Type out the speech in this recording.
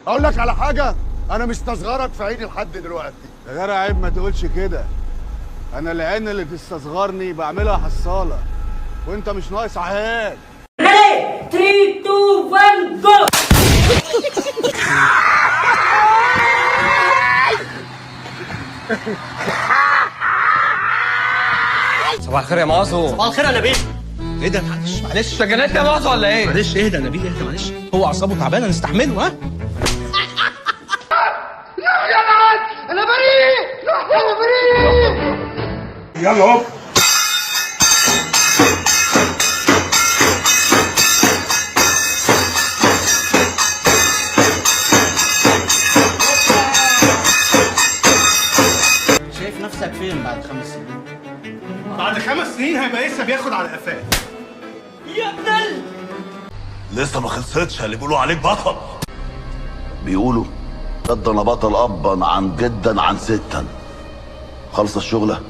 اقول لك على حاجه، انا مستصغرك في عيد لحد دلوقتي. يا جدع عيب ما تقولش كده. انا العين اللي تستصغرني بعملها حصاله، وانت مش ناقص عهاد. 3 2 1 جو. صباح الخير يا معاذ. صباح الخير يا نبيل. ايه ده؟ معلش انت جننت يا معاذ ولا ايه؟ معلش اهدى يا نبيل، اهدى معلش، هو اعصابه تعبانه نستحمله. ها يا جدعان انا بريء، انا بريء. يلا هوب. شايف نفسك فين بعد 5 سنين؟ بعد 5 سنين هيبقى لسه بياخد على قفاه. يا ابن لسه ما خلصتش اللي بيقولوا عليك بطل. بيقولوا قد انا بطل ابا عن جدا عن ستا. خلص الشغله